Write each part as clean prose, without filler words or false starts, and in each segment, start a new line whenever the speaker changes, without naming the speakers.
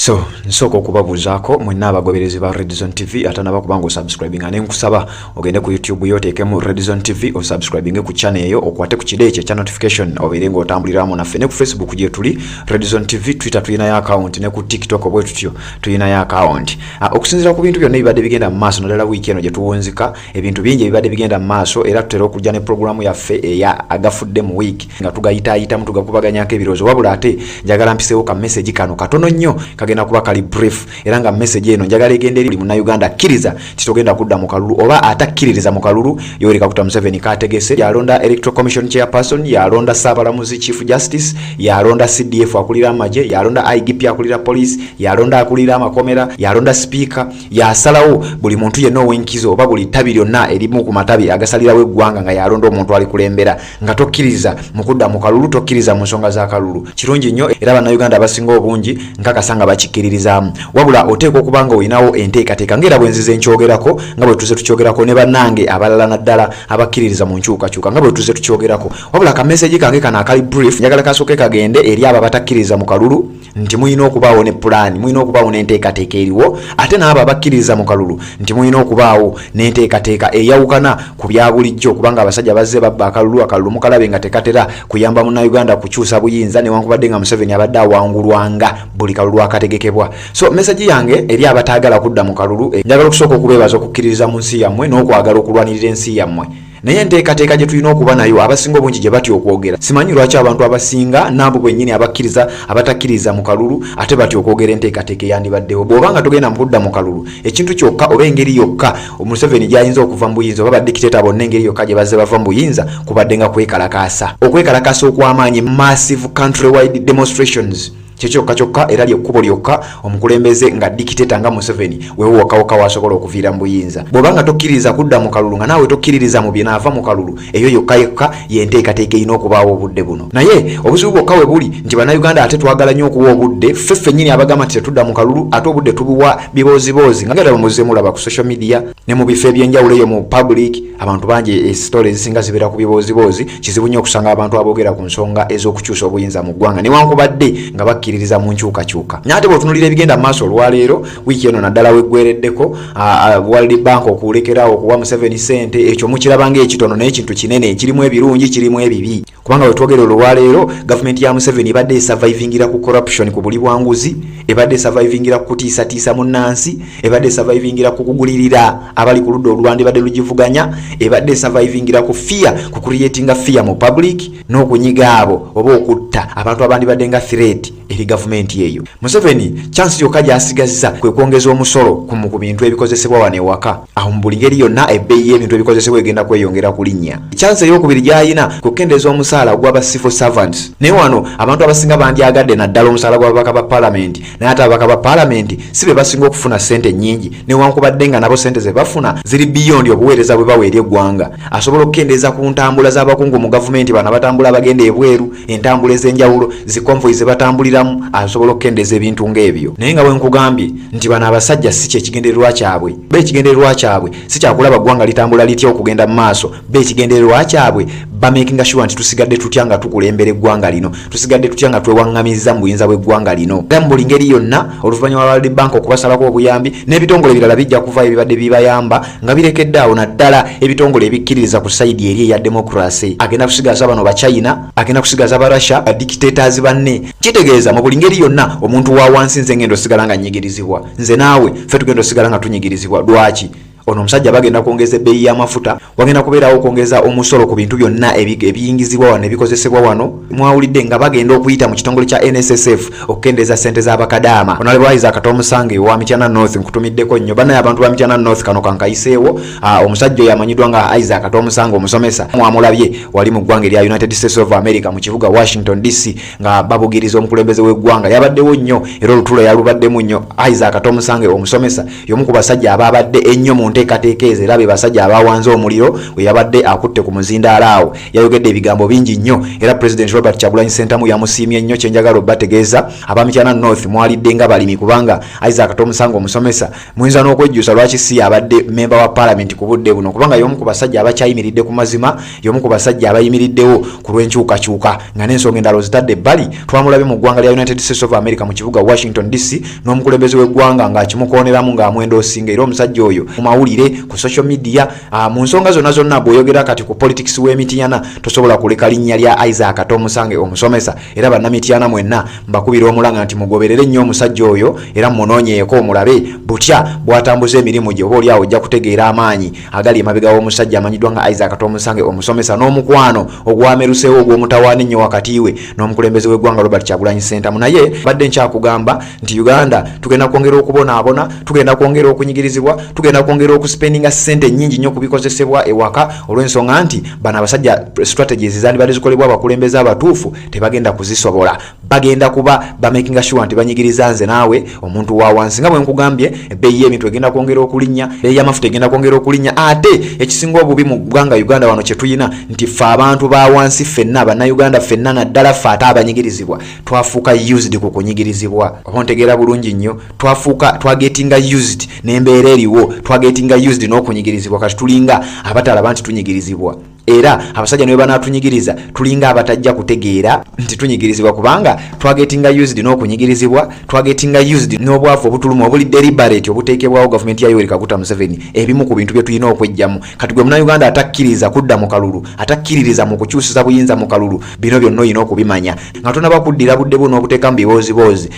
So nsoko okubabuzaako mwenna abagoberezi ba Red Zone TV atanaba kubanga subscribing ane nkusaba ogende ku YouTube yoteekemu Red Zone TV o subscribing ku channel eyo okwate ku kide kya notification oberenga otambuliramu naffe ne ku Facebook gye tuli Red Zone TV, Twitter tulina ya account ne ku TikTok obwe tutyo tulina ya account. Okusinzira ku bintu byonna ebibadde bigenda mu maaso naddala wiiki eno gye tuwunzika ebintu bingi ebibadde bigenda mu maaso era tutera okujja ne programu yaffe eya agafudde mu week nga tugayitaayitamu tugakubaganyako ebirowoozo wabula ate njagala mpiseewo ka message kano katono nnyo kagenda kuba kali brief era nga message eno njagala egende eri Munnayuganda akkiriza titogenda kudda mu kalulu oba atakkiririza mu kalulu Yoweri Kaguta Museveni kategese yalonda Electoral Commission chairperson, yalonda Saabalamuzi Chief Justice, yalonda CDF akulira amaje, yalonda IGP akulira police, yalonda akulira amakomera, yalonda speaker, yasalawo buli muntu yenna owenkizo oba buli tabi lyonna erimu ku matabi agasalirawo eggwanga nga yalonda omuntu ali kulembera nga tokkiriza mu kudda mu kalulu, tokkiriza mu nsonga za kalulu. Kirungi nnyo era Bannayuganda abasinga obungi nkakasanga bakikiririzamu wabula oteekwa okubanga olinawo enteekateeka ng'era bwe nzize nkyogerako nga bwe tuze tukyogerako ne bannange abalala naddala abakkiririza mu nkyukakyuka nga bwe tuze tukyogerako wabula ka message kange kana akali brief njagala kasooke kagende eri abo abatakkiriza mu kalulu nti muyina okubaawo ne plan, muyina okubaawo n'enteekateeka eriwo ate n'abo abakkiririza mu kalulu nti muyina okubaawo n'enteekateeka eyawukana ku bya bulijjo kubanga abasajja bazze babba akalulu mukalabe nga tekatera kuyamba Munnayuganda kukyusa buyinza newankubadde nga Museveni abadde awangulwanga buli kalulu akategekebwa. So message yange eri abataagala kudda mu kalulu njagala okusooka okubeebaza okukkiririza mu nsi yammwe n'okwagala okulwanirira ensi yammwe. Naye enteekateeka gye tulina okuba nayo abasinga obungi gye batya okwogera simanyi lwaki abantu abasinga n'abo bwennyini abakkiriza abatakkiriza mu kalulu ate batya okwogera enteekateeka eyandibaddewo bw'obanga togenda mu kudda mu kalulu ekintu kyokka oba engeri yokka Museveni gy'ayinza okuva mu buyinza oba badikiteeta bonna engeri yokka gye bazze bava mu buyinza kubadde nga kwekalakaasa okw'amaanyi massive countrywide demonstrations kyokka era lyekkubo lyokka omukulembeze nga dikiteta nga Museveni wewe wakawoka wasobola okuviira mu buyinza bw'obanga tokkiririza kudda mu kalulu nga naawe tokkiririza mu binaava mu kalulu eyo yokka yenteekateeka erina okubaawo obudde buno. Naye obuzibu bwokka we buli nti Bannayuganda ate twagala nnyo okuwa obudde ffe nnyini abagamba nti tetudda mu kalulu ate obudde tubuwa biboozi nga genda muze mulaba ku social media ne mu bifo ebyenjawulo eyo mu public abantu bangi stories ezisinga zibeera ku biboozi kizibu nnyo okusanga abantu aboogera ku nsonga ez'okukyusa obuyinza mu ggwanga newankubadde nga bakkiririza mu nkyukakyuka. Naate bw'otunuulira ebigenda mu maaso olwaleero wiiki eno naddala weggwereddeko World Bank okulekeraawo okuwa Museveni ssente ekyo mukiraba ng'ekitono naye kintu kinene ekirimu ebirungi kirimu ebibi kubanga we twogera olwaleero gavumenti ya Museveni ebadde esurvivingira ku corruption ku buli bwanguzi ebadde esurvivingira ku kutiisatiisa munnansi ebadde esurvivingira ku kugulirira abali ku ludda olwandibadde lugivuganya ebadde esurvivingira ku fear ku creatinga fear mu public n'okunyiga abo oba okutta abantu abandibadde nga threat eri gavumenti eyo. Museveni chance yokka gy'asigazza kwe kwongeza omusolo ku bintu ebikozesebwa wano ewaka aho mu buli ngeri yonna ebbeeyi y'ebintu ebikozesebwa egenda kweyongera ku linnya. Chance ey'okubiri gy'ayina kukendeeza omusaala gw'aba civil servants naye wano abantu abasinga bandyagadde naddala omusaala gw'ababaka ba paalamenti naye ate ababaka ba paalamenti si be basinga okufuna ssente nnyingi newankubadde nga nabo ssente ze bafuna ziri biyond obuweereza bwe bawa eri eggwanga. Asobola okukendeeza ku ntambula z'abakungu mu gavumenti bano abatambula abagenda ebweru entambula ez'enjawulo zikonvoyi ze batambuliramu asobola okukendeeza ebintu ng'ebyo. Naye nga bwe nkugambye nti bano abasajja si kyekigendererwa kyabwe ekigendererwa kyabwe si kyakulaba ggwanga litambula litya okugenda mu maaso ekigendererwa kyabwe bamakinga sure nti tusigadde tutya nga tukulembera eggwanga lino tusigadde tutya nga twewaŋŋamizza mu buyinza bw'eggwanga lino era mu buli ngeri yonna oluvannyuma lwa World Bank okubasalako obuyambi n'ebitongole ebirala bijja kuva ebibadde bibayamba nga birekedde awo naddala ebitongole ebikkiririza ku sayidi eri eya democracy agenda kusigaza bano ba China agenda kusigaza ba Russia dictators banne kitegeeza mu buli ngeri yonna omuntu wa wansi nze ngendo sigala nga nyigirizibwa nze naawe ffe tugenda osigala nga tunyigirizibwa lwaki ono omusajja bagenda kwongeza ebbeeyi y'amafuta wagenda kubeerawo okwongeza omusolo ku bintu byonna ebiyingizibwa wano ebikozesebwa wano mwawulidde nga bagenda okuyita mu kitongole kya NSSF okukendeeza ssente z'abakadaama Honorable Isaac Tomusange wa Mityana North nkutumiddeko nnyo bannaye abantu ba Mityana North kano kankayiseewo omusajja oyo amanyiddwa nga Isaac Tomusange omusomesa mwamulabye wali mu ggwanga erya United States of America mu kibuga Washington DC nga babugiriza omukulembeze w'eggwanga yabaddewo nnyo era olutulo yalubaddemu nnyo Isaac Tomusange omusomesa y'omu ku basajja ababadde ennyo mu nteekateeka ezo era be basajja abawanze omuliro we yabadde akutte ku muzindaalo awo. Yayogedde ebigambo bingi nnyo era President Robert Kyagulanyi Ssentamu yamusiimye nnyo. Kyenjagala obbategeeza abamityana North mwalidde nga balimi kubanga Isaac Tomusange omusomesa muyinza n'okwejjusa lwaki si abadde member wa parliament ku budde buno kubanga y'omu ku basajja abakyayimiridde ku mazima, y'omu ku basajja abayimiriddewo ku lw'enkyukakyuka nga n'ensonga endala zitadde ebbali. Twamulabye mu ggwanga lya United States of America mu kibuga Washington DC n'omukulembeze w'eggwanga ng'akimukooneramu ng'amwenda osinga era omusajja oyo mu mawulire ku social media mu nsonga zonna bw'oyogera kati ku politics w'emityana tosobola kuleka linnya lya Isaac Tomusange omusomesa era bannamityana mwenna mbakubira omulanga nti mugoberere nnyo omusajja oyo era munoonyeeko omulabe butya bw'atambuza emirimu gye oba oli awo ojja kutegeera amaanyi agali emabega w'omusajja amanyiddwa nga Isaac Tomusange omusomesa n'omukwano ogwameruseewo ogw'omutawaana ennyo wakati we n'omukulembeze w'eggwanga Robert Kyagulanyi Ssentamu. Naye badde nkyakugamba nti Uganda tugenda kwongera okubonaabona, tugenda kwongera okunyigirizibwa, tugenda kwongera okuspendinga ssente nnyingi nnyo kubikozesebwa ewaka olw'ensonga nti bano abasajja strategies zandibadde zikolebwa abakulembeze abatuufu tebagenda kuzisobola. Bagenda kuba bamakinga sure nti banyigiriza nze naawe omuntu wa wansi nga bwe nkugambye ebbeeyi y'ebintu egenda kwongera okulinnya, ebbeeyi y'amafuta egenda kwongera okulinnya. Ate ekisinga obubi mu ggwanga Uganda wano kye tuyina nti ffe abantu ba wansi ffenna bannayuganda ffenna naddala ffe ate abanyigirizibwa twafuuka used ku kunyigirizibwa. Oba ntegeera bulungi nnyo, twagetinga used n'embeera eriwo, twagetinga used n'okunyigirizibwa kati tulinga abatalaba nti tunyigirizibwa. Era abasajja ne banatunyigiriza tulinga abatajja kutegeera nti tunyigirizibwa kubanga twagetinga used n'okunyigirizibwa, twagetinga used n'obwavu obutulumu obuli deliberate obuteekebwawo gavumenti ya Yoweri Kaguta Museveni. Ebimu ku bintu bye tulina okwejjamu kati gwe munnayuganda atakkiriza kudda mu kalulu, atakkiririza mu kukyusiza buyinza mu kalulu, bino byonna olina okubimanya nga tonna bakuddira budde buno obuteeka mu biboozi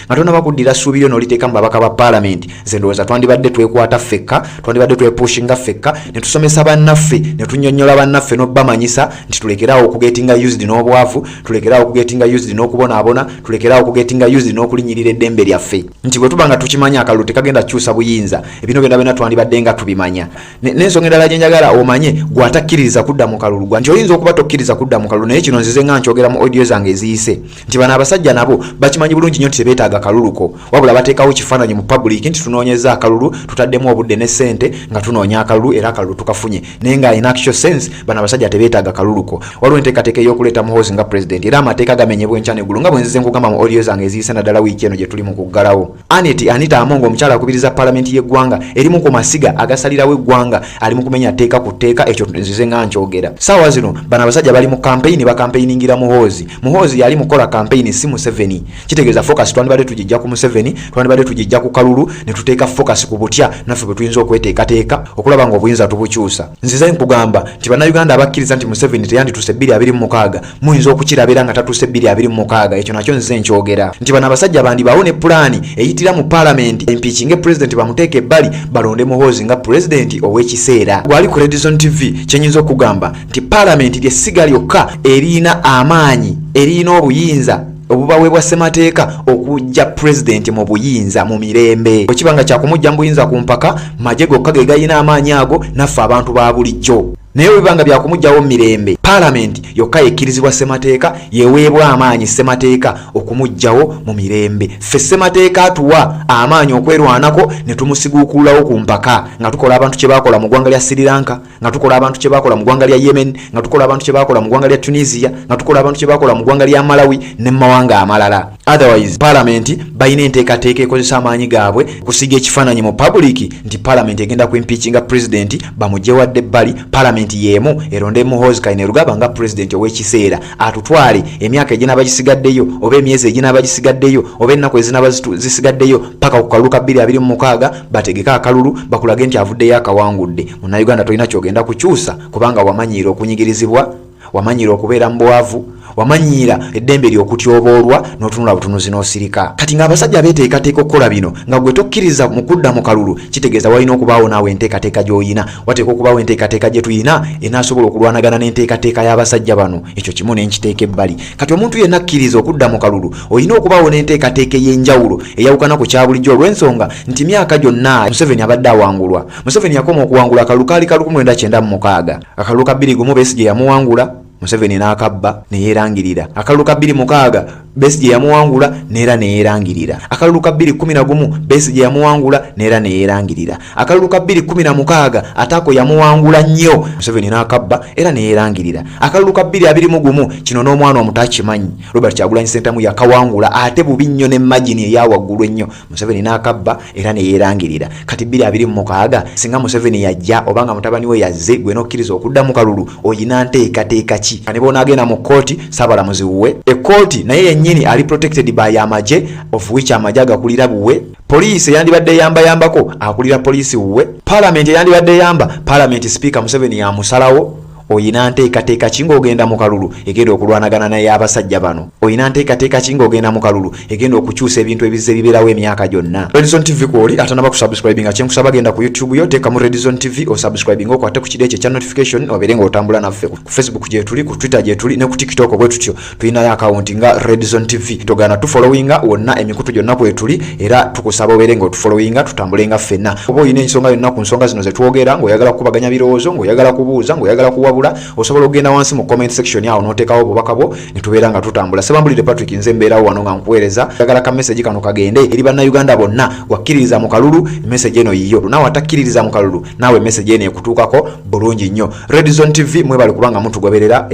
nga tonna bakuddira ssuubiryo n'oliteeka mu babaka ba parliament. Nze ndowooza twandibadde twekwata ffekka, twandibadde twepushinga ffekka ne tusomesa bannaffe ne tunnyonnyola bannaffe bamanyisa nti tulekeraawo okugetinga used n'obwavu, tulekeraawo okugetinga used n'okubonaabona, tulekeraawo okugetinga used n'okulinyirira eddembe lyaffe. Nti bwe tuba nga tukimanya akalulu tekagenda kukyusa buyinza, ebino byonna twandibadde nga tubimanya. N'ensonga endala gye njagala omanye gwe atakkiririza kudda mu kalulu gwa nti oyinza okuba tokkiriza kudda mu kalulu naye kino nzize nga nkyogera mu audio zange eziyise nti bano abasajja nabo bakimanyi bulungi nnyo nti tebeetaaga kaluluko wabula bateekawo kifaananyi mu public nti tunoonyeza akalulu tutaddemu obudde ne ssente nga tunoonya akalulu era akalulu tukafunye naye nga in actual sense bano abasajja tebeetaaga kaluluko. Waliwo enteekateeka ey'okuleeta Muhoozi nga president era amateeka gamenyebwa enkya n'eggulu nga bwe nzize nkugamba mu audio zange eziyise naddala wiiki eno gye tuli mu kuggalawo. Anita Among omukyala akubiriza paalamenti y'eggwanga erimu ku masiga agasalirawo eggwanga ali mu kumenya tteeka ku tteeka, ekyo nzize nga nkyogera. Saawa zino bano abasajja bali mu kampeyini bakampeyingira Muhoozi yali mukola kampeyini si Museveni. Kitegeeza focus twandibadde tugijja ku Museveni, twandibadde tugijja ku kalulu ne tuteeka focus ku butya naffe bwe tuyinza okweteekateeka okulaba ng'obuyinza tubukyusa. Nzize nkugamba nti bannayuganda abakkiriza nti Museveni teyandituuse 2026 muyinza okukirabira nga tatuuse 2026, ekyo nakyo nzize nkyogera nti bano abasajja bandibawo ne pulaani eyitira mu parliament impeachinge president bamuteeke ebbali balonde Muhoozi nga president ow'ekiseera. Gwali ku Redison TV kyenyinza okugamba nti parliament ly'essiga lyokka erina amaanyi, erina obuyinza obubaweebwa ssemateeka okujja president mu buyinza mu mirembe. Bwe kiba nga kyakumujja mu buyinza ku mpaka magye gokka ge galina amaanyi ago naffe abantu ba bulijjo. Naye bwebanga byakumujjawo mu mirembe parliament yokka yekkirizibwa ssemateeka yeweebwa amaanyi ssemateeka okumujjawo mu mirembe. Ffe ssemateeka atuwa amaanyi okwerwanako ne tumusiguukululawo ku mpaka nga tukola abantu kye baakola mu ggwanga lya Sri Lanka, nga tukola abantu kye baakola mu ggwanga lya Yemen, nga tukola abantu kye baakola mu ggwanga lya Tunisia, nga tukola abantu kye baakola mu ggwanga lya Malawi ne mu mawanga amalala. Otherwise parliament bayina enteekateeka ekozesa amaanyi gaabwe kusiga ekifaananyi mu public nti parliament egenda ku impeachinga president bamugye wadde ebbali, parliament yemu eronde Muhoozi Kainerugaba nga president ow'ekiseera atutwale emyaka eginaba gisigaddeyo oba emyezi eginaba gisigaddeyo oba ennaku ezinaba zisigaddeyo paka ku kalulu ka 2026 bategeke akalulu bakulage nti avuddeyo akawangudde. Munnayuganda tolina kyogenda kukyusa kubanga wamanyiira okunyigirizibwa, wamanyiira okubeera mu bwavu, wamanyiira eddembe ly'okutyoboolwa n'otunula butunuzi n'osirika. Kati ng'abasajja beeteekateeka okukola bino nga gwe tokkiriza mu kudda mu kalulu kitegeeza walina okubaawo naawe enteekateeka gy'olina, wateeka okubaawo enteekateeka gye tulina enaasobola okulwanagana n'enteekateeka y'abasajja bano. Ekyo kimu ne nkiteeka ebbali. Kati omuntu yenna akkiriza okudda mu kalulu olina okubaawo n'enteekateeka ey'enjawulo eyawukana ku kya bulijjo olw'ensonga nti myaka gyonna Museveni abadde awangulwa. Museveni yakoma okuwangula akalulu kaali 1996, akalulu ka 2001 Besigye yamuwangula Museveni n'akabba ne yeerangirira. Akalulu ka 2006 Besigye yamuwangula neera neerangirira. Akalulu ka 2011 Besigye yamuwangula neera neerangirira. Akalulu ka 2016 Atako yamuwangula nnyo Museveni n'akabba era neerangirira. Akalulu ka 2021 kino n'omwana omutakimanyi Robert Kyagulanyi Ssentamu yakawangula ate bubi nnyo ne margin eyawaggulu ennyo Museveni n'akabba era neerangirira. Kati 2026 singa Museveni yajja obanga mutabani we yazze gwe nokkiriza okudda mu kalulu oyina nteekateeka ki? Kane bonaagenda mu kkooti Ssaabalamuzi wuwe ekkooti naye yennyini ali protected by amaje of which amaje agakulira buwe. Police yandibadde yambayambako akulira police wuwe. Parliament yandibadde yamba Parliament Speaker Museveni yamusalawo. Oyina nteekateeka ki ng'ogenda mu kalulu egenda okulwanagana naye abasajja bano? Oyina nteekateeka ki ng'ogenda mu kalulu egenda okukyusa ebintu ebizze biberawo emyaka gyonna? Redison TV kwoli atanaba ku subscribing kyenkusaba genda ku YouTube yo teeka mu Redison TV o subscribing okwate ku kide kya notification obeere ng'otambula naffe ku Facebook gye tuli, ku Twitter gye tuli ne ku TikTok bwe tutyo. Tulinayo account nga Redison TV. Togana tufollowinga wonna emikutu gyonna kwe tuli era tukusaba obeere ng'otufollowinga tutambulenga ffenna. Oba oyina ensonga yonna ku nsonga zino ze twogera ng'oyagala kubaganya birowoozo ng'oyagala kubuuza ng'oyagala kuwabula osobola okugenda wansi mu comment section yawo n'oteekawo obubaka bwo ne tubeera nga tutambula. Sebambulire Patrick nze mbeerawo wano nga nkuweereza. Njagala ka message kano kagende eri bannayuganda bonna. Wakkiririza mu kalulu message eno yiyo, naawe atakkiririza mu kalulu naawe message eno ekutuukako bulungi nnyo. Redison TV mwebale kubanga mutugoberera.